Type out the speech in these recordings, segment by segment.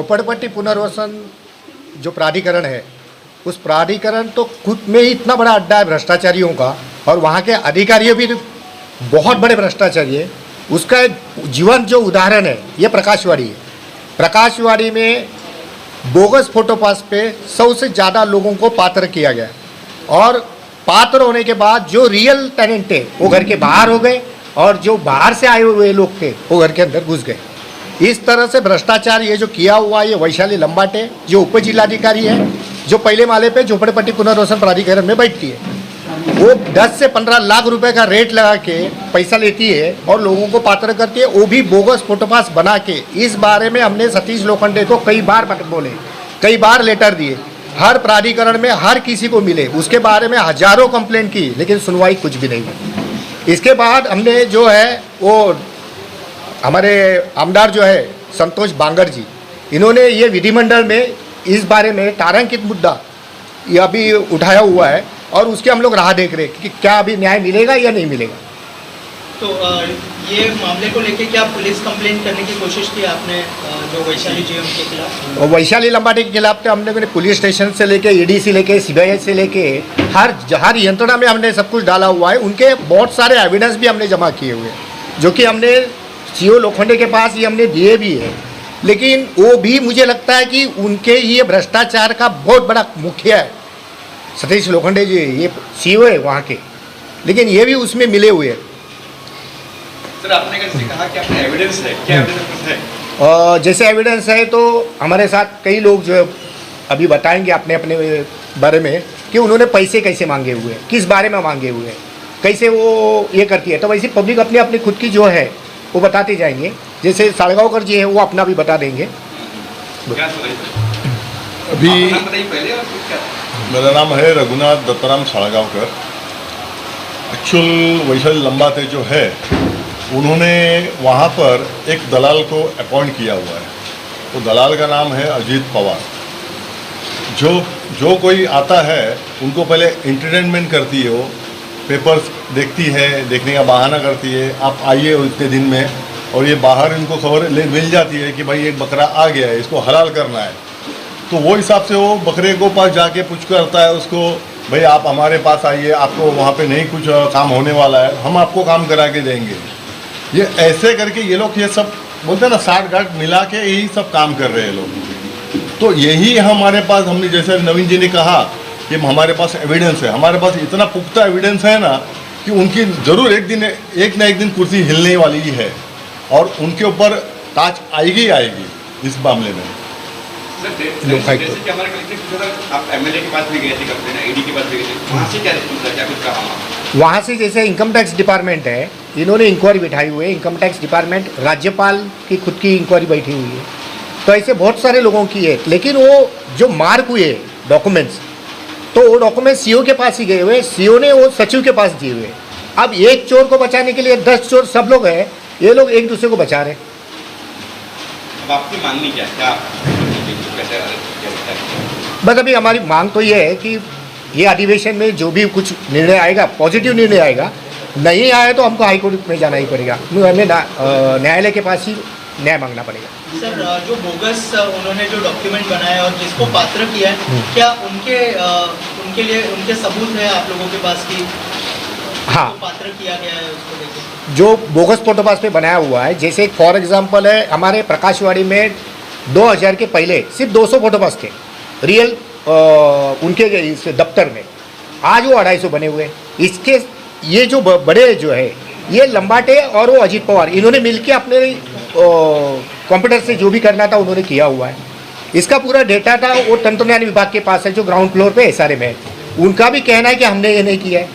झोपड़पट्टी पुनर्वसन जो प्राधिकरण है, उस प्राधिकरण तो खुद में ही इतना बड़ा अड्डा है भ्रष्टाचारियों का, और वहाँ के अधिकारी भी बहुत बड़े भ्रष्टाचारी है। उसका एक जीवंत जो उदाहरण है ये प्रकाशवाड़ी है। प्रकाशवाड़ी में बोगस फोटो पास पे 100 से ज़्यादा लोगों को पात्र किया गया, और पात्र होने के बाद जो रियल टेनेंट थे वो घर के बाहर हो गए, और जो बाहर से आए हुए लोग थे वो घर के अंदर घुस गए। इस तरह से भ्रष्टाचार ये जो किया हुआ ये वैशाली लंबाटे जो उप जिलाधिकारी है, जो पहले माले पे झोपड़पट्टी पुनर्वसन प्राधिकरण में बैठती है, वो 10 से 15 लाख रुपए का रेट लगा के पैसा लेती है और लोगों को पात्र करती है, वो भी बोगस फोटोपास बना के। इस बारे में हमने सतीश लोखंडे को कई बार बोले, कई बार लेटर दिए, हर प्राधिकरण में हर किसी को मिले, उसके बारे में हजारों कंप्लेंट की, लेकिन सुनवाई कुछ भी नहीं हुई। इसके बाद हमने जो है वो हमारे आमदार जो है संतोष बांगर जी, इन्होंने ये विधिमंडल में इस बारे में तारांकित मुद्दा ये अभी उठाया हुआ है, और उसके हम लोग राह देख रहे हैं कि क्या अभी न्याय मिलेगा या नहीं मिलेगा। तो ये मामले को लेके क्या पुलिस कंप्लेंट करने की कोशिश की आपने जो वैशाली जीएम के खिलाफ? और वैशाली लंबाटे के खिलाफ तो हमने पुलिस स्टेशन से लेके ईडी से लेके सीबीआई से लेके हर यंत्रणा में हमने सब कुछ डाला हुआ है। उनके बहुत सारे एविडेंस भी हमने जमा किए हुए हैं, जो कि हमने सीओ लोखंडे के पास ये हमने दिए भी है, लेकिन वो भी मुझे लगता है कि उनके ये भ्रष्टाचार का बहुत बड़ा मुखिया है सतीश लोखंडे जी, ये सीओ है वहाँ के, लेकिन ये भी उसमें मिले हुए हैं। सर आपने कैसे कहा कि अपने एविडेंस है, क्या एविडेंस है? जैसे एविडेंस है तो हमारे साथ कई लोग जो अभी बताएंगे अपने अपने बारे में कि उन्होंने पैसे कैसे मांगे हुए हैं, किस बारे में मांगे हुए हैं, कैसे वो ये करती है। तो वैसे पब्लिक अपनी अपनी खुद की जो है वो बताते जाएंगे। जैसे साड़गांवकर जी है वो अपना भी बता देंगे। अभी मेरा नाम है रघुनाथ दत्ताराम साड़गांवकर। एक्चुअल वैशाली लंबाटे जो है उन्होंने वहाँ पर एक दलाल को अपॉइंट किया हुआ है, तो दलाल का नाम है अजीत पवार। जो कोई आता है उनको पहले एंटरटेनमेंट करती है, वो पेपर्स देखती है, देखने का बहाना करती है, आप आइए इतने दिन में, और ये बाहर इनको खबर मिल जाती है कि भाई एक बकरा आ गया है, इसको हलाल करना है। तो वो हिसाब से वो बकरे को पास जाके पूछ करता है उसको, भाई आप हमारे पास आइए, आपको वहाँ पे नहीं कुछ काम होने वाला है, हम आपको काम करा के देंगे। ये ऐसे करके ये लोग ये सब बोलते हैं ना, 60-60 मिला के यही सब काम कर रहे हैं लोग। तो यही हमारे पास, हमने जैसे नवीन जी ने कहा कि हमारे पास एविडेंस है, हमारे पास इतना पुख्ता एविडेंस है ना कि उनकी ज़रूर एक ना एक दिन कुर्सी हिलने वाली ही है, और उनके ऊपर ताज आएगी इस मामले में। जैसे कि हमारे कलेक्टर आप एमएलए के पास भी गए थे, कंप्लेन ईडी के पास भी गए थे, वहाँ से क्या रिस्पॉन्स है, क्या कुछ कहा? वहाँ से जैसे इनकम टैक्स डिपार्टमेंट है, इन्होंने इंक्वायरी बिठाई हुई है। इनकम टैक्स डिपार्टमेंट, राज्यपाल की खुद की इंक्वायरी बैठी हुई है, तो ऐसे बहुत सारे लोगों की है। लेकिन वो जो मार्क हुए डॉक्यूमेंट्स, तो वो डॉक्यूमेंट सीओ के पास ही गए हुए, सीओ ने वो सचिव के पास दिए हुए। अब एक चोर को बचाने के लिए 10 चोर सब लोग हैं, ये लोग एक दूसरे को बचा रहे। अब आपकी मांगनी क्या है? बस अभी हमारी मांग तो ये है कि ये अधिवेशन में जो भी कुछ निर्णय आएगा, पॉजिटिव निर्णय आएगा, नहीं आए तो हमको हाईकोर्ट में जाना ही पड़ेगा, हमें न्यायालय के पास ही न्याय मांगना पड़ेगा। सर जो बोगस उन्होंने जो डॉक्यूमेंट बनाया और जिसको पात्र किया है, क्या उनके लिए उनके सबूत है आप लोगों के पास कि हाँ, पात्र किया गया है उसको लेकर? जो बोगस फोटोपास पे बनाया हुआ है, जैसे फॉर एग्जांपल है हमारे प्रकाशवाड़ी में 2000 के पहले सिर्फ 200 फोटोपास थे रियल उनके इस दफ्तर में, आज वो 250 बने हुए। इसके ये जो बड़े जो है ये लंबाटे और वो अजीत पवार, इन्होंने मिलके अपने कंप्यूटर से जो भी करना था उन्होंने किया हुआ है। इसका पूरा डेटा था वो तंत्रज्ञान विभाग के पास है, जो ग्राउंड फ्लोर पे SRM है। उनका भी कहना है कि हमने ये नहीं किया है,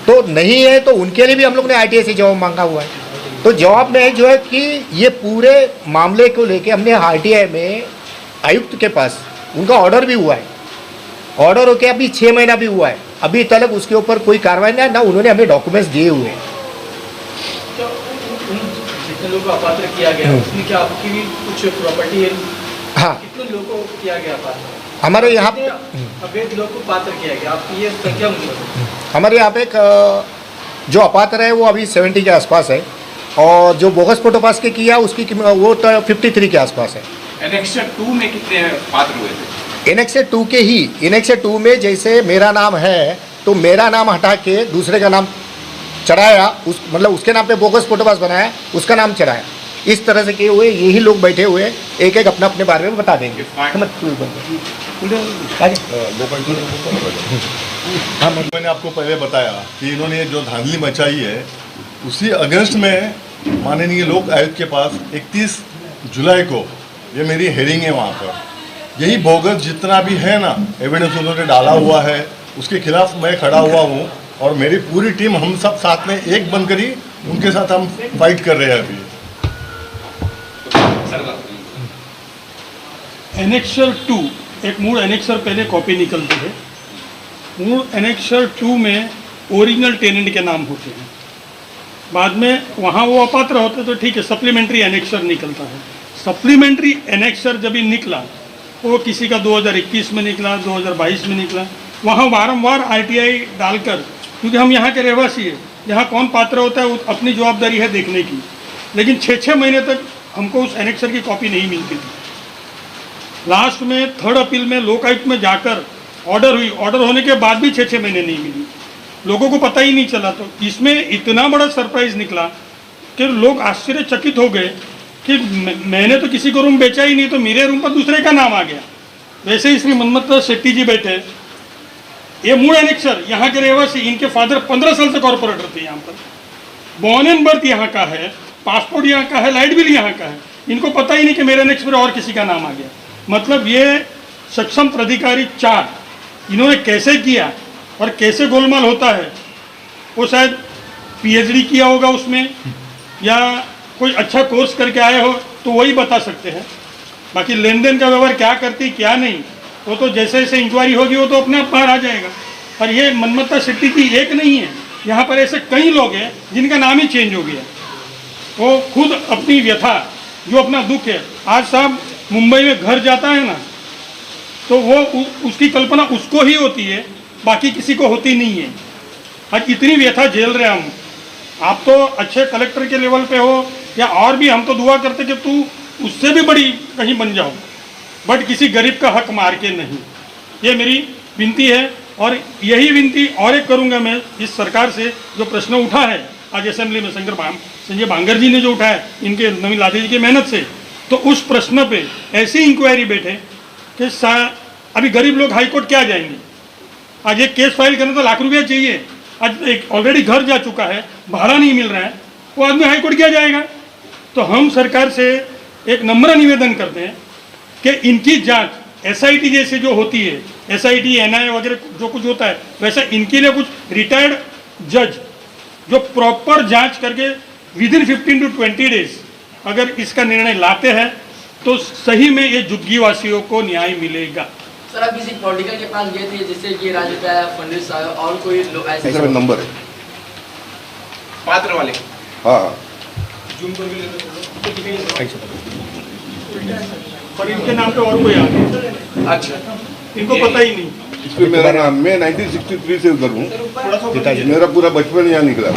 तो नहीं है तो उनके लिए भी हम लोग ने ITA से जवाब मांगा हुआ है। तो जवाब में जो है कि ये पूरे मामले को लेके हमने ITA में आयुक्त के पास उनका ऑर्डर भी हुआ है, ऑर्डर होके अभी 6 महीना भी हुआ है, अभी तक उसके ऊपर कोई कार्रवाई नहीं, ना उन्होंने हमें डॉक्यूमेंट्स दिए हुए हैं। तो जितने लोगों को अपात्र किया गया उसमें क्या आपकी भी कुछ प्रॉपर्टी है? हाँ, कितने लोगों को किया गया पात्र? हमारे यहाँ अवैध लोगों को पात्र किया गया, आपकी ये संख्या मुझे बताइए। हमारे यहाँ पे एक जो अपात्र है वो अभी 70 के आसपास है, और जो बोगस फोटोपास के किया उसकी वो तो 53 के आसपास है। एनेक्सर 2 में कितने पात्र हुए थे? इनेक्स 2 के ही इनेक्स 2 में जैसे मेरा नाम है तो मेरा नाम हटा के दूसरे का नाम चढ़ाया, उस मतलब उसके नाम पे बोगस फोटो पास बनाया, उसका नाम चढ़ाया। इस तरह से किए हुए यही लोग बैठे हुए एक एक अपना अपने बारे में बता देंगे। हाँ, मैंने आपको पहले बताया कि इन्होंने ये जो धांधली मचाई है उसी अगेंस्ट में माननीय लोक आयुक्त के पास 31 जुलाई को ये मेरी हेयरिंग है वहाँ पर। यही बोगस जितना भी है ना एविडेंस उन्होंने डाला हुआ है उसके खिलाफ मैं खड़ा हुआ हूँ और मेरी पूरी टीम हम सब साथ में एक बनकर ही उनके साथ हम फाइट कर रहे हैं अभी। एनेक्सर 2 एक मूल एनेक्सर पहले कॉपी निकलती है। मूल एनेक्सर 2 में ओरिजिनल टेनेंट के नाम होते हैं, बाद में वहाँ वो अपात्र होते तो ठीक है, सप्लीमेंट्री एनेक्सर निकलता है। सप्लीमेंट्री एनेक्सर जब ही निकला वो किसी का 2021 में निकला, 2022 में निकला, वहाँ वारंवार आरटीआई डालकर, क्योंकि हम यहाँ के रहवासी हैं, यहाँ कौन पात्र होता है वो अपनी जवाबदारी है देखने की, लेकिन 6-6 महीने तक हमको उस एनेक्सर की कॉपी नहीं मिलती थी। लास्ट में थर्ड अपील में लोकायुक्त में जाकर ऑर्डर हुई, ऑर्डर होने के बाद भी 6-6 महीने नहीं मिली, लोगों को पता ही नहीं चला। तो इसमें इतना बड़ा सरप्राइज निकला कि लोग आश्चर्यचकित हो गए कि मैंने तो किसी को रूम बेचा ही नहीं, तो मेरे रूम पर दूसरे का नाम आ गया। वैसे ही श्री मनमथ शेट्टी जी बैठे, ये मूल एनेक्सर यहाँ के रहवासी, इनके फादर 15 साल से कॉर्पोरेटर थे यहाँ पर, बॉर्न एंड बर्थ यहाँ का है, पासपोर्ट यहाँ का है, लाइट बिल यहाँ का है, इनको पता ही नहीं कि मेरे एनेक्स पर और किसी का नाम आ गया। मतलब ये सक्षम प्राधिकारी 4 इन्होंने कैसे किया और कैसे गोलमाल होता है, वो शायद पीएचडी किया होगा उसमें या कोई अच्छा कोर्स करके आए हो तो वही बता सकते हैं। बाकी लेन देन का व्यवहार क्या करती क्या नहीं वो तो जैसे जैसे इंक्वायरी होगी वो तो अपने आप बाहर आ जाएगा। और ये मनमथा शेट्टी की एक नहीं है, यहाँ पर ऐसे कई लोग हैं जिनका नाम ही चेंज हो गया। वो खुद अपनी व्यथा जो अपना दुख है, आज साहब मुंबई में घर जाता है ना तो वो उसकी कल्पना उसको ही होती है, बाकी किसी को होती नहीं है। आज इतनी व्यथा झेल रहे हम, आप तो अच्छे कलेक्टर के लेवल पे हो या और भी, हम तो दुआ करते कि तू उससे भी बड़ी कहीं बन जाओ, बट किसी गरीब का हक मार के नहीं। ये मेरी विनती है और यही विनती और एक करूँगा मैं इस सरकार से, जो प्रश्न उठा है आज असेंबली में संजय बांगर जी ने जो उठाया इनके नवीन लादे जी की मेहनत से, तो उस प्रश्न पे ऐसी इंक्वायरी बैठे कि अभी गरीब लोग हाई कोर्ट क्या जाएंगे। आज एक केस फाइल करने तो लाख रुपया चाहिए, आज एक ऑलरेडी घर जा चुका है, भाड़ा नहीं मिल रहा है, वो आदमी हाई कोर्ट क्या जाएगा। तो हम सरकार से एक नम्र निवेदन करते हैं कि इनकी जांच एसआईटी जैसे जो होती है, एसआईटी एनआईए वगैरह जो कुछ होता है, वैसा इनके लिए कुछ रिटायर्ड जज जो प्रॉपर जांच करके विदिन 15 to 20 डेज अगर इसका निर्णय लाते हैं तो सही में ये झुग्गी वासियों को न्याय मिलेगा। सर, आप किसी पॉलिटिकल के पास गए थे जिससे कि राजद फडणवीस और कोई लोग ऐसे नंबर है पात्र वाले? हाँ, और इनके नाम पे और कोई आ गया, अच्छा, इनको पता ही नहीं। इस पे मेरा नाम, मैं 1963 से उधर हूँ, मेरा पूरा बचपन यहाँ निकला।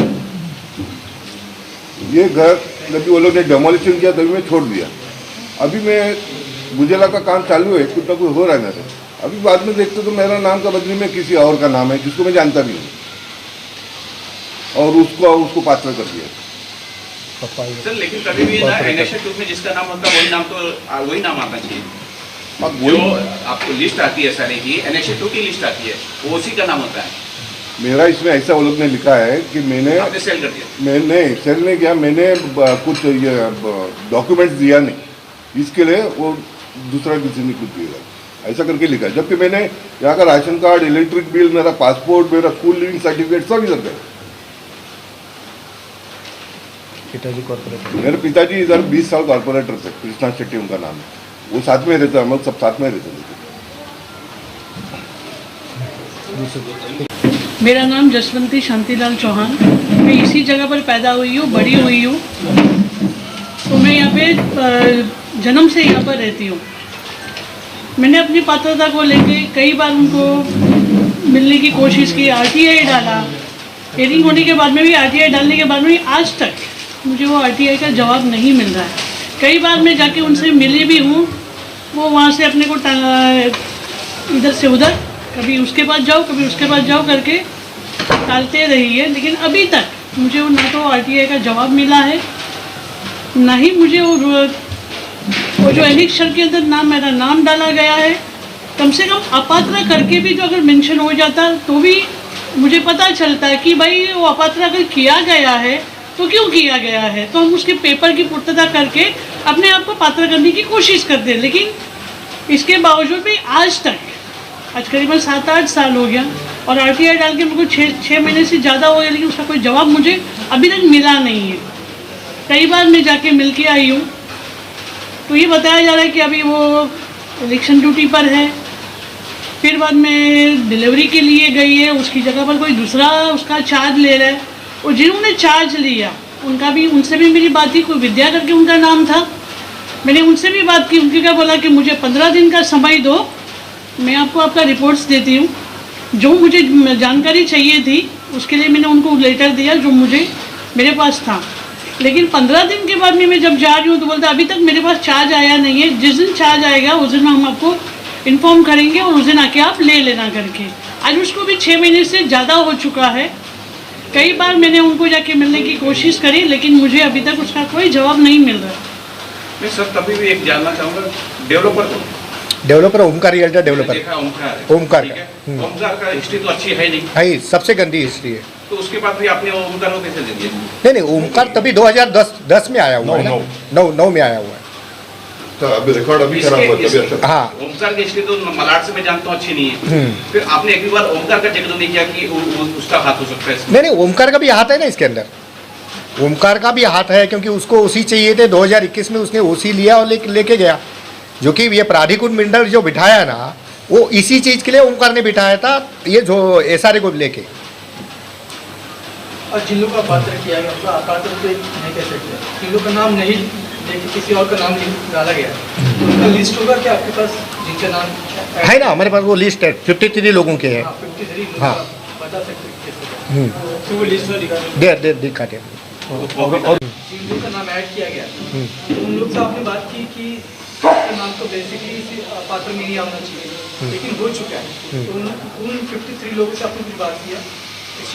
ये घर जब वो लोग ने डेमोलिशन किया तभी मैं छोड़ दिया। अभी मैं गुजेला का काम चालू है, कुछ ना कुछ हो रहा है मेरे। अभी बाद में देखते तो मेरा नाम का बदली में किसी और का नाम है जिसको मैं जानता भी हूँ, और उसको पात्र कर दिया। सर लेकिन कभी भी ना एनेक्सर 2 में जिसका नाम होता है वही नाम आता चाहिए। अब जो आपको लिस्ट आती है सारे की, एनेक्सर 2 की लिस्ट आती है, वो उसी का नाम होता है। मेरा इसमें ऐसा वो लोग ने लिखा है कि मैंने आपने सेल कर दिया? मैंने सेल नहीं किया, मैंने कुछ ये डॉक्यूमेंट्स दिया नहीं, इसके लिए वो दूसरा किसी ने कुछ दिया ऐसा करके लिखा। जबकि मैंने यहाँ का राशन कार्ड, इलेक्ट्रिक बिल, मेरा पासपोर्ट, मेरा स्कूल लिविंग सर्टिफिकेट सब इधर गए। मेरे पिताजी इधर 20 साल कॉर्पोरेटर थे, कृष्णा शेट्टी उनका नाम है, वो साथ में रहते, हम लोग सब साथ में रहते थे। मेरा नाम जसवंती शांतिलाल चौहान, मैं इसी जगह पर पैदा हुई हूँ, बड़ी हुई हूँ, तो मैं यहाँ पे जन्म से यहाँ पर रहती हूँ। मैंने अपनी पात्रता को लेके कई बार उनको मिलने की कोशिश की, आरटीआई डाला, हेयरिंग होने के बाद में भी, आरटीआई डालने के बाद में भी आज तक मुझे वो आरटीआई का जवाब नहीं मिल रहा है। कई बार मैं जाके उनसे मिली भी हूँ, वो वहाँ से अपने को इधर से उधर, कभी उसके पास जाओ कभी उसके पास जाओ करके टालते रही है। लेकिन अभी तक मुझे वो ना तो आरटीआई का जवाब मिला है, ना ही मुझे वो जो एनेक्सर के अंदर मेरा नाम डाला गया है। कम से कम अपात्र करके भी जो अगर मेंशन हो जाता तो भी मुझे पता चलता है कि भाई वो अपात्र अगर किया गया है तो क्यों किया गया है, तो हम उसके पेपर की पूर्तता करके अपने आप को पात्र करने की कोशिश करते हैं। लेकिन इसके बावजूद भी आज करीबन 7-8 साल हो गया और आरटीआई डाल के मेरे को 6 महीने से ज़्यादा हो गया, लेकिन उसका कोई जवाब मुझे अभी तक मिला नहीं है। कई बार मैं जाके मिल के आई हूँ तो ये बताया जा रहा है कि अभी वो इलेक्शन ड्यूटी पर है। फिर बाद में डिलीवरी के लिए गई है, उसकी जगह पर कोई दूसरा उसका चार्ज ले रहा है। और जिन्होंने चार्ज लिया उनसे भी मेरी बात थी, कोई विद्या करके उनका नाम था। मैंने उनसे भी बात की, उनके क्या बोला कि मुझे 15 दिन का समय दो, मैं आपको आपका रिपोर्ट्स देती हूँ। जो मुझे जानकारी चाहिए थी उसके लिए मैंने उनको लेटर दिया जो मेरे पास था। लेकिन 15 दिन के बाद में मैं जब जा रही हूँ तो बोलता अभी तक मेरे पास चार्ज आया नहीं है, जिस दिन चार्ज आएगा उस दिन हम आपको इन्फॉर्म करेंगे और उस दिन आके आप ले लेना करके। आज उसको भी 6 महीने से ज़्यादा हो चुका है। कई बार मैंने उनको जाके मिलने की कोशिश करी लेकिन मुझे अभी तक उसका कोई जवाब नहीं मिल रहा। मैं सर तभी भी एक जानना चाहूँगा, डेवलपर ओमकार रियल्टर डेवलपर देखा ओमकार ओमकार ठीक है। ओमकार का हिस्ट्री तो अच्छी है नहीं, है, सबसे गंदी हिस्ट्री है। तो उसके बाद भी आपने ओमकार को कैसे दे दिया? नहीं ओमकार तभी 2010 में आया हुआ है ना, 9 में आया हुआ है। तो अभी रिकॉर्ड अभी खराब हुआ तभी अच्छा। हाँ ओमकार की हिस्ट्री तो मलाड से मैं जानता हूँ अच्छी नहीं है। फिर आपने एक भी बार ओमकार का जिक्र नहीं किया कि उसका हाथ हो सकता है इसमें? नहीं ओमकार का भी हाथ है ना इसके अंदर, ओमकार का भी हाथ है क्योंकि उसको ओसी चाहिए थे। 2021 में उसने ओसी लिया और लेके गया, जो कि ये प्राधिकृत मंडल जो बिठाया ना वो इसी चीज़ के लिए ओमकार ने बिठाया था, ये जो एसआरए को लेके। और जिन लोगों का पात्र किया गया उनका अपात्र तो नहीं कह सकते, जिन लोगों का नाम नहीं लेकिन किसी और का नाम डाला गया तो उनका लिस्ट होगा क्या आपके पास जिनका नाम है ना? हमारे पास वो लिस्ट है, 53 लोगों के है। 53 हाँ। बता सकते हैं तो वो लिस्ट में दिखाते और जिन लोगों का नाम ऐड किया गया तो उन लोग से आपने बात की कि उसका नाम तो बेसिकली पात्र में नहीं आना चाहिए लेकिन हो चुका है, तो उन 53 लोगों से आपने कुछ बात किया?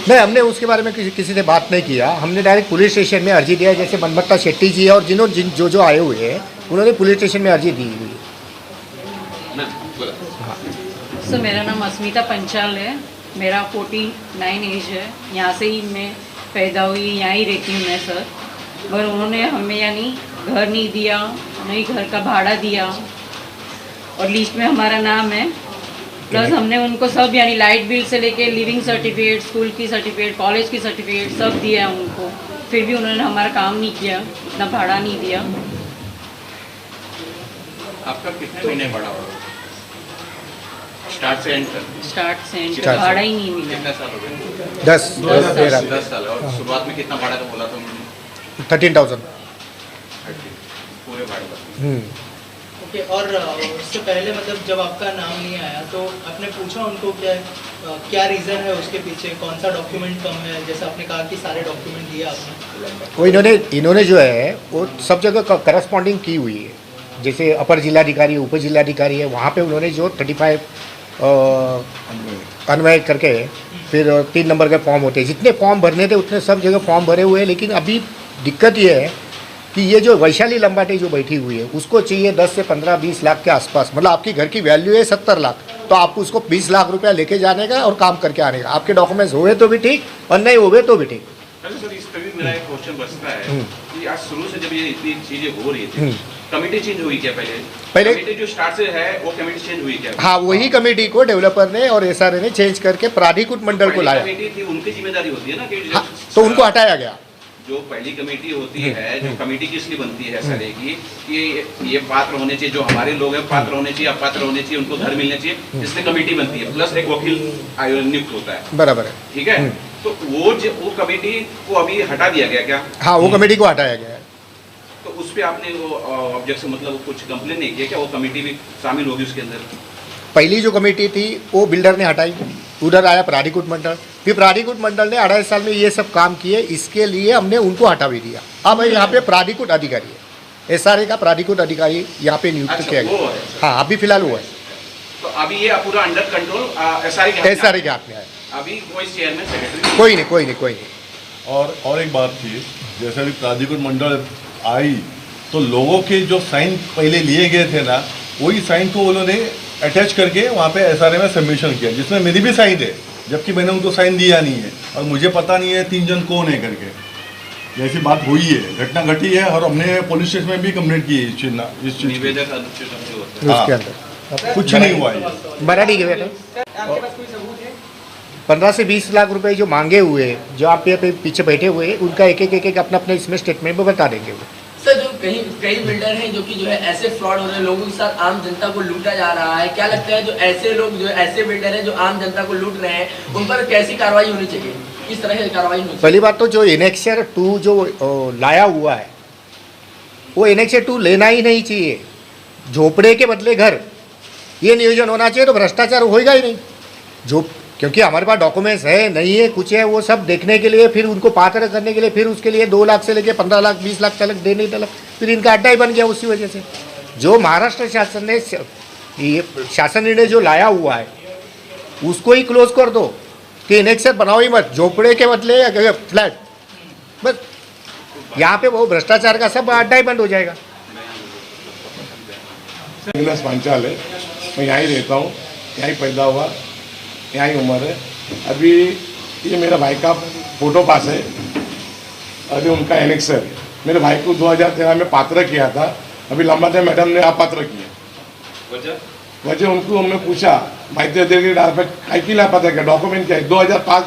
नहीं हमने उसके बारे में किसी से बात नहीं किया। हमने डायरेक्ट पुलिस स्टेशन में अर्जी दिया, जैसे मनमत्ता शेट्टी जी है और जो आए हुए हैं उन्होंने पुलिस स्टेशन में अर्जी दी हुई है। सर मेरा नाम अस्मिता पंचाल है, मेरा 49 एज है, यहाँ से ही मैं पैदा हुई, यहाँ ही रहती हूँ मैं सर। पर उन्होंने हमें यानी घर नहीं दिया, नहीं घर का भाड़ा दिया और लिस्ट में हमारा नाम है। प्लस हमने उनको सब यानी लाइट बिल से लेके लिविंग सर्टिफिकेट, स्कूल की सर्टिफिकेट, कॉलेज की सर्टिफिकेट सब दिया है उनको, फिर भी उन्होंने हमारा काम नहीं किया, इतना भाड़ा नहीं दिया। आपका कितने महीने भाड़ा होगा स्टार्ट से एंड तक? स्टार्ट से एंड तक भाड़ा ही नहीं मिला। कितना साल हो गए? 10 साल। और शुरुआत में कितना भाड़ा का बोला था उन्होंने? 13,000 पूरे भाड़े का। ओके। और उससे पहले मतलब जब आपका नाम नहीं आया तो आपने पूछा उनको क्या रीज़न है उसके पीछे, कौन सा डॉक्यूमेंट कम है? जैसे आपने कहा कि सारे डॉक्यूमेंट दिए आपने, वो इन्होंने जो है वो सब जगह करस्पॉन्डिंग की हुई है। जैसे अपर जिलाधिकारी, उप जिलाधिकारी है, वहाँ पे उन्होंने जो 35 अन्वय करके फिर 3 नंबर के फॉर्म होते हैं, जितने फॉर्म भरने थे उतने सब जगह फॉर्म भरे हुए हैं। लेकिन अभी दिक्कत ये है कि ये जो वैशाली लंबाटे जो बैठी हुई है उसको चाहिए 10 से 15-20 लाख के आसपास, मतलब आपकी घर की वैल्यू है 70 लाख, तो आपको उसको 20 लाख रुपया लेके जाने का और काम करके आने का। आपके डॉक्यूमेंट्स हुए तो भी ठीक और नहीं हुए तो भी ठीक। सर इस पर भी मेरा एक क्वेश्चन बचता है कि आज शुरू से जब ये इतनी चीजें हो रही थी, कमेटी चेंज हुई क्या? पहले कमेटी जो स्टार्ट से है वो कमेटी चेंज हुई क्या? हाँ वही कमेटी को डेवलपर ने और एसआरए ने चेंज करके प्राधिकृत मंडल को लाया। कमेटी थी उनकी जिम्मेदारी होती है ना कि हाँ, तो उनको हटाया गया। जो पहली कमेटी होती है, जो कमेटी किस लिए बनती है सर कि ये पात्र होने चाहिए, जो हमारे लोग हैं पात्र होने चाहिए, अपात्र होने चाहिए, उनको घर मिलने चाहिए, इसलिए कमेटी बनती है। प्लस एक वकील नियुक्त होता है, बराबर है, ठीक है। तो वो कमेटी को अभी हटा दिया गया क्या? हाँ वो कमेटी को हटाया गया है। तो उस पर आपने वो ऑब्जेक्शन मतलब कुछ कंप्लेन नहीं किया क्या? वो कमेटी भी शामिल होगी उसके अंदर? पहली जो कमेटी थी वो बिल्डर ने हटाई, उधर आया प्राधिकृत मंडल, फिर प्राधिकृत मंडल ने 2.5 साल में ये सब काम किए, इसके लिए हमने उनको हटा भी दिया। अब यहाँ पे प्राधिकृत अधिकारी है, SRA का प्राधिकृत अधिकारी यहाँ पे नियुक्त अच्छा, किया वो गया। है। हाँ, अभी फिलहाल वो है, तो अभी ये पूरा अंडर कंट्रोल SRA के हाथ में SRA के हाथ में है। अभी कोई चेयरमैन सेक्रेटरी कोई नहीं। और एक बात थी, जैसे अभी प्राधिकृत मंडल आई तो लोगों के जो साइन पहले लिए गए थे ना, वही साइन को उन्होंने अटैच करके वहाँ पे SRA में सबमिशन किया, जिसमें मेरी भी साइन है, जबकि मैंने उनको साइन दिया नहीं है और मुझे पता नहीं है 3 जन कौन है करके। जैसी बात हुई है, घटना घटी है और हमने पुलिस स्टेशन में भी कंप्लेंट की है इस चीज़ की। निवेदक अनुच्छेद जो होता है। उसके अंदर कुछ नहीं हुआ है। मराठी के बेटा आपके पास कोई सबूत है? 15 से 20 लाख रुपए जो मांगे हुए हैं, जो आप यहाँ पे पीछे बैठे हुए हैं, उनका एक अपना इसमें स्टेटमेंट में बता देंगे वो। सर, जो कई बिल्डर हैं जो कि जो है ऐसे फ्रॉड हो रहे हैं, लोगों के साथ आम जनता को लूटा जा रहा है, क्या लगता है जो ऐसे लोग जो ऐसे बिल्डर हैं जो आम जनता को लूट रहे हैं, उन पर कैसी कार्रवाई होनी चाहिए, किस तरह की कार्रवाई होनी चाहिए? पहली बात तो जो एनेक्सर 2 जो लाया हुआ है, वो एनेक्सर 2 लेना ही नहीं चाहिए। झोपड़े के बदले घर, ये नियोजन होना चाहिए, तो भ्रष्टाचार होएगा ही नहीं। जो क्योंकि हमारे पास डॉक्यूमेंट्स है नहीं है कुछ है, वो सब देखने के लिए, फिर उनको पात्र करने के लिए, फिर उसके लिए 2 लाख से लेके 15 लाख 20 लाख तक देने तक, फिर इनका अड्डा ही बन गया उसी वजह से। जो महाराष्ट्र शासन ने ये शासन निर्णय जो लाया हुआ है, उसको ही क्लोज कर दो कि एनेक्सर बनाओ ही मत, झोपड़े के बदले फ्लैट, बस यहाँ पे वो भ्रष्टाचार का सब अड्डा ही बंद हो जाएगा। अविनाश पांचाल है, मैं यहाँ ही रहता हूँ, यहाँ ही पैदा हुआ, यहाँ ही उम्र है। अभी ये मेरा भाई का फोटो पास है, अभी उनका एनेक्सर है। मेरे भाई को 2013 में पात्र किया था, अभी लंबा टाइम मैडम ने अपात्र किया। वजह उनको हमने पूछा, माहिती दे के डाल काय की लापात्र क्या, डॉक्यूमेंट क्या है? 2005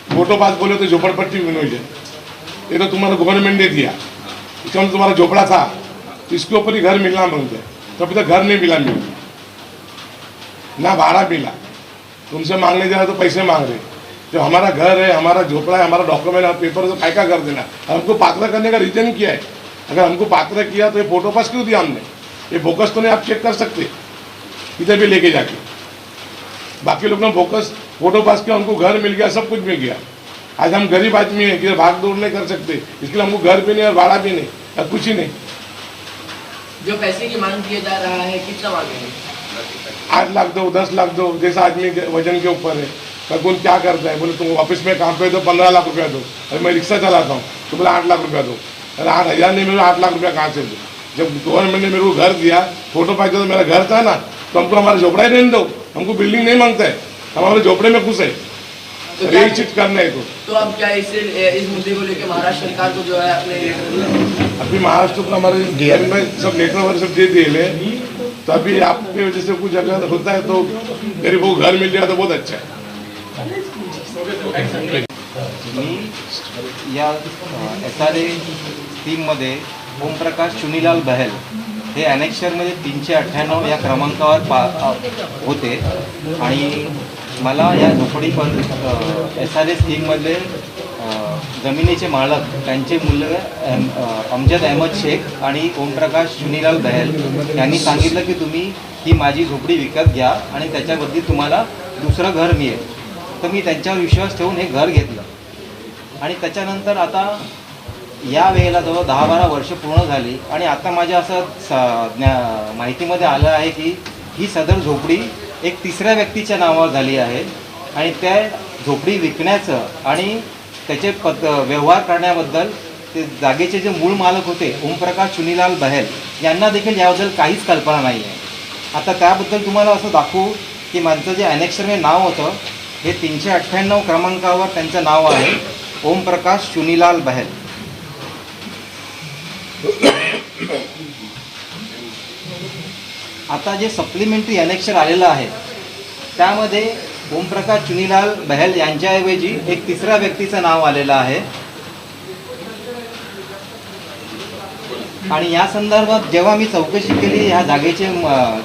फोटो पास बोले तो झोपड़पट्टी विनोज है, ये तो तुम्हारा गवर्नमेंट ने दिया, इसमें तुम्हारा झोपड़ा था, इसके ऊपर ही घर मिलना मांगते हैं, तो अभी तक घर नहीं मिला, ना भाड़ा मिला। तुमसे मांगने जा रहे तो पैसे मांग रहे, जो हमारा घर है, हमारा झोपड़ा है, हमारा डॉक्यूमेंट है, पेपर है, तो काय का कर देना। हमको पात्र करने का रीजन क्या है? अगर हमको पात्र किया तो ये फोटो पास क्यों दिया हमने? ये बोकस तो नहीं, आप चेक कर सकते इधर भी लेके जाके। बाकी लोग ने बोकस फोटो पास किया, उनको घर मिल गया, सब कुछ मिल गया। आज हम गरीब आदमी हैं, कि भाग दौड़ नहीं कर सकते, इसके लिए हमको घर भी नहीं और भाड़ा भी नहीं और कुछ ही नहीं। जो पैसे की मांग किया जा रहा है, कितना मांगेंगे? 8 लाख दो, 10 लाख दो, जैसा आदमी के वजन के ऊपर है। कौन क्या करता है, बोले तुम ऑफिस में काम पे दो 15 लाख रुपया दो, अरे मैं रिक्शा चलाता हूँ तो बोला 8 लाख रुपया दो, अरे 8,000 नहीं, मेरे 8 लाख रुपया कहाँ से दो? जब गवर्नमेंट ने मेरे को घर दिया, फोटो पास दिया, तो मेरा घर था ना, तो हमको हमारा झोपड़ा ही रहने दो, हमको बिल्डिंग नहीं मांगता है, हम हमारे झोपड़े में खुश है, यही चीज करना है। तो अब क्या इस मुद्दे को लेकर महाराष्ट्र सरकार को जो है अपने अभी महाराष्ट्र को हमारे में सब लेटर वगैरह सब दे दिए, तो अभी आपके वजह से कुछ अगर होता है तो गरीबों को घर मिल जाए तो बहुत अच्छा है। या SRA टीममध्ये ओमप्रकाश चुनीलाल बहल हे ॲनेक्शरमध्ये 398 या क्रमांकावर होते आणि मला या झोपडी पण SRA स्कीममधले जमिनीचे मालक त्यांचे मुलगा अमजद अहमद शेख आणि ओमप्रकाश चुनीलाल बहल यांनी सांगितलं की तुम्ही ही माझी झोपडी विकत घ्या आणि त्याच्याबद्दल तुम्हाला दुसरं घर मिळेल. तर मी त्यांच्यावर विश्वास ठेवून हे घर घेतलं आणि त्याच्यानंतर आता या वेळेला जवळ 10-12 वर्ष पूर्ण झाली आणि आता माझ्या असं माहितीमध्ये आलं आहे की ही सदर झोपडी एक तिसऱ्या व्यक्तीच्या नावावर झाली आहे आणि त्या झोपडी विकण्याचं आणि त्याचे व्यवहार करण्याबद्दल ते जागेचे जे मूळ मालक होते ओमप्रकाश चुनीलाल बहल यांना देखील याबद्दल काहीच कल्पना नाही आहे. आता त्याबद्दल तुम्हाला असं दाखवू की माझं जे ॲनेक्शरमध्ये नाव होतं हे 398 क्रमांकावर त्यांचं नाव आहे ओमप्रकाश चुनीलाल बहल. आता जे सप्लिमेंटरी ॲनेक्शर आलेलं आहे त्यामध्ये ओमप्रकाश चुनीलाल बहल यांच्याऐवजी एक तिसऱ्या व्यक्तीचं नाव आलेलं आहे आणि या संदर्भात जेव्हा मी चौकशी केली ह्या जागेचे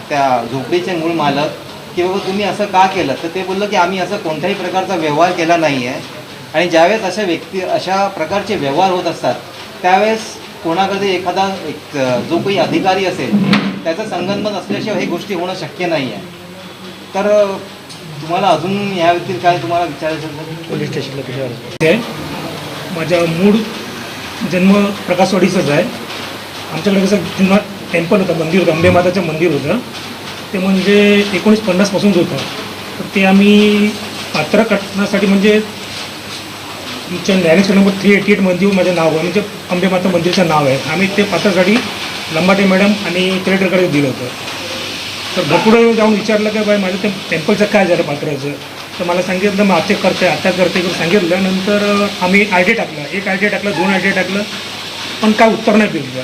त्या झोपडीचे मूळ मालक की बाबा तुम्ही असं का केलं, तर ते बोललं की आम्ही असं कोणत्याही प्रकारचा व्यवहार केला नाही आहे आणि ज्यावेळेस अशा प्रकारचे व्यवहार होत असतात त्यावेळेस कोणाकडे एखादा जो काही अधिकारी असेल त्याचा संगनमत असल्याशिवाय हे गोष्टी होणं शक्य नाही आहे. तर तुम्हाला अजून या व्यतिरिक्त काय तुम्हाला विचारायचं? पोलीस स्टेशनला माझा मूळ जन्म प्रकाशवाडीचाच आहे आमच्याकडे कसं जुनं टेम्पल होतं, मंदिर होतं, अंबे माताचं मंदिर होतं. ते म्हणजे 1950पासूनच होतं. तर ते आम्ही पात्र करण्यासाठी म्हणजे तुमच्या ज्ञानेश्वर नंबर 388 मध्ये माझं नाव आहे, म्हणजे अंबे माता मंदिरचं नाव आहे. आम्ही ते पात्रासाठी लंबाटे मॅडम आणि कलेक्टरकडे दिलं होतं. तर भरपूर जाऊन विचारलं की बाई माझं ते टेम्पलचं काय झालं पात्राचं. तर मला सांगितलं मग आता करते करून सांगितलं. नंतर आम्ही आय डी टाकलं, 1 आय डी टाकलं, 2 आय डी टाकलं, पण काय उत्तर नाही दिलं.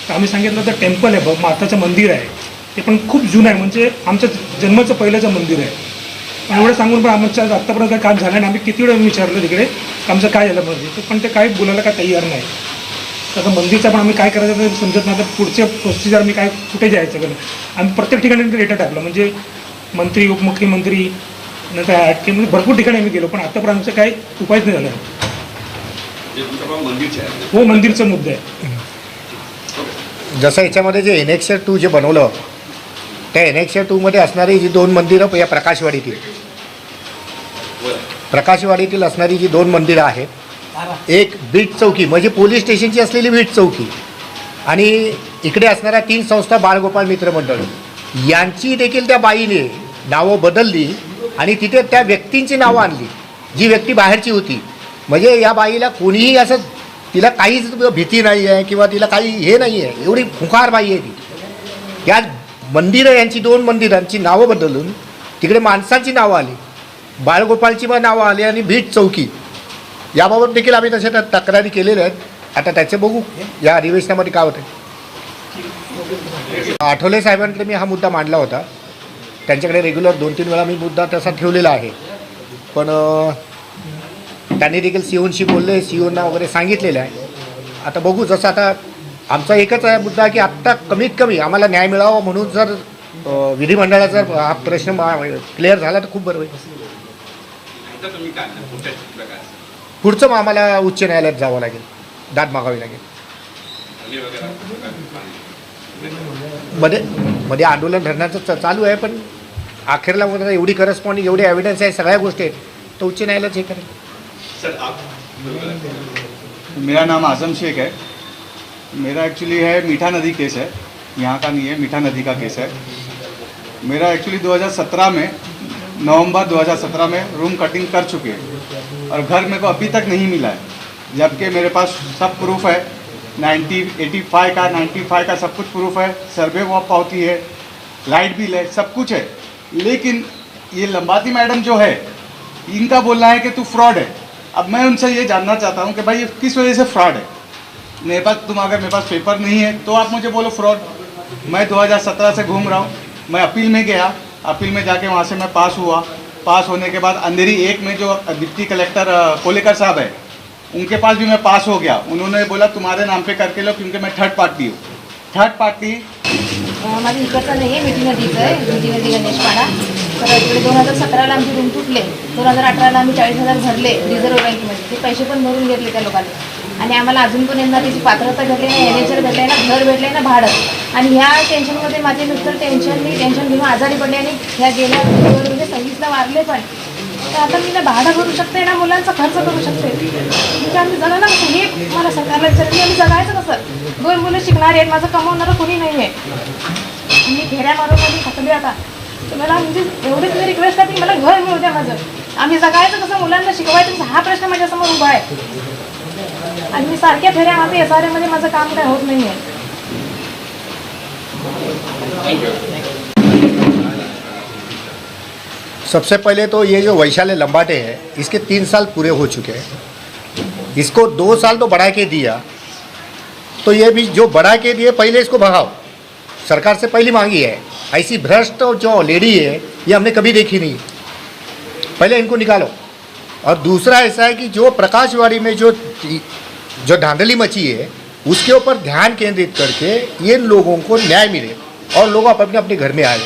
तर आम्ही सांगितलं तर टेम्पल आहे माताचं मंदिर आहे, ते पण खूप जुनं आहे, म्हणजे आमच्या जन्माचं पहिल्याचं मंदिर आहे. पण एवढं सांगून पण आमच्या आत्तापर्यंत काही काम झालं नाही. आम्ही किती वेळा विचारलं तिकडे आमचं काय झालं म्हणजे, पण ते काही बोलायला काय तयार नाही. तसं मंदिरचं पण आम्ही काय करायचं ते समजत नाही. तर पुढचे प्रोसिजर आम्ही काय कुठे जायचं का आम्ही प्रत्येक ठिकाणी लेटर टाकलं, म्हणजे मंत्री, उपमुख्यमंत्री, नंतर आटके, म्हणजे भरपूर ठिकाणी आम्ही गेलो, पण आत्तापर्यंत आमचं काही उपायच नाही झाला. हो, मंदिरचा मुद्दा आहे. जसं याच्यामध्ये जे एनेक्सर 2 जे बनवलं, त्या एनेक्सर 2मध्ये असणारी जी 2 मंदिरं या प्रकाशवाडीतील असणारी जी 2 मंदिरं आहेत, एक बीट चौकी म्हणजे पोलीस स्टेशनची असलेली बीट चौकी, आणि इकडे असणाऱ्या 3 संस्था बाळगोपाळ मित्र मंडळ, यांची देखील त्या बाईने नावं बदलली आणि तिथे त्या व्यक्तींची नावं आणली जी व्यक्ती बाहेरची होती. म्हणजे या बाईला कोणीही असं, तिला काहीच भीती नाही आहे किंवा तिला काही हे नाही आहे, एवढी खुंखार बाई आहे ती. या मंदिरं यांची 2 मंदिरांची नावं बदलून तिकडे माणसांची नावं आली, बाळगोपाळची पण नावं आली आणि बीट चौकी. याबाबत देखील आम्ही तशा तक्रारी केलेल्या आहेत. आता त्याचे बघू या अधिवेशनामध्ये काय होते. आठवले साहेबांकडे मी हा मुद्दा मांडला होता, त्यांच्याकडे रेग्युलर 2-3 वेळा मी मुद्दा तसा ठेवलेला आहे, पण त्यांनी देखील सीओनशी बोलले, सीओना वगैरे सांगितलेलं आहे. आता बघू, जसं आता आमचा एकच आहे मुद्दा की आत्ता कमीत कमी आम्हाला न्याय मिळावा, म्हणून जर विधिमंडळाचा जर हा प्रश्न क्लिअर झाला तर खूप बरं होईल. पुढचं मग आम्हाला उच्च न्यायालयात जावं लागेल, दाद मागावी लागेल. मध्ये आंदोलन धरण्याचं चालू आहे, पण अखेरला वगैरे एवढी करस्पॉन्डिंग, एवढे एव्हिडन्स आहे, सगळ्या गोष्टी आहेत, तर उच्च न्यायालयात हे करेल. मेरा नाम आजम शेख है. मेरा एक्चुअली है मीठा नदी केस है, यहाँ का नहीं है, मीठा नदी का केस है. मेरा एक्चुअली 2017 में, नवंबर 2017 में रूम कटिंग कर चुके हैं और घर मेरे को अभी तक नहीं मिला है, जबकि मेरे पास सब प्रूफ है. 95 का सब कुछ प्रूफ है, सर्वे वो पावती है, लाइट बिल है, सब कुछ है. लेकिन ये लंबाती मैडम जो है, इनका बोलना है कि तू फ्रॉड है. अब मैं उनसे ये जानना चाहता हूँ कि भाई ये किस वजह से फ्रॉड है. मेरे पास, अगर मेरे पास पेपर नहीं है तो आप मुझे बोलो फ्रॉड. मैं 2017 से घूम रहा हूँ. मैं अपील में गया, अपील में जाके वहाँ से मैं पास हुआ. पास होने के बाद अंधेरी 1 में जो डिप्टी कलेक्टर कोलेकर साहब है, उनके पास भी मैं पास हो गया. उन्होंने बोला तुम्हारे नाम पे करके लो, क्योंकि मैं थर्ड पार्टी हूँ. थर्ड पार्टी माझं इकडचं नाही आहे, मिठी नदीचं आहे, मिठी नदी गणेशपाडा. तर इकडे 2017ला आमचे रूम तुटले, 2018ला आम्ही 40,000 भरले रिझर्व्ह बँकेमध्ये. ते पैसे पण भरून घेतले त्या लोकांनी, आणि आम्हाला अजून पण यांना त्याची पात्रता भेटली नाही, एनएचआर भेटले ना, घर भेटले ना, भाडं. आणि ह्या टेन्शनमध्ये माझे मिस्टर टेन्शन घेऊन आजारी पडले, आणि ह्या गेल्या म्हणजे 26ला वारले पण. तर आता मी ना भाडं भरू शकते ना, मुलांचा खर्च करू शकते, म्हणजे आम्ही जगा ना कसं, हे मला सरकारला विचारलं आम्ही जगायचं कसं. 2 मुलं शिकणारे आहेत, माझं कमवणारं कोणी नाही आहे. मी फेऱ्या मारून थकले आता. तर मला म्हणजे एवढीच मी रिक्वेस्ट आहे की मला घर मिळू द्या माझं. आम्ही जगायचं कसं, मुलांना शिकवायचं कसं, हा प्रश्न माझ्यासमोर उभा आहे. आणि मी सारख्या फेऱ्या मारते, SRM मध्ये माझं काम काय होत नाही आहे. सबसे पहले तो ये जो वैशाली लंबाटे है, इसके 3 साल पूरे हो चुके हैं. इसको 2 साल तो बढ़ा के दिया, तो ये भी जो बढ़ा के दिए पहले इसको भगाओ. सरकार से पहली मांगी है, ऐसी भ्रष्ट जो लेडी है ये हमने कभी देखी नहीं. पहले इनको निकालो. और दूसरा ऐसा है कि जो प्रकाशवाड़ी में जो धांधली मची है, उसके ऊपर ध्यान केंद्रित करके ये लोगों को न्याय मिले और लोग अपने अपने घर में आए.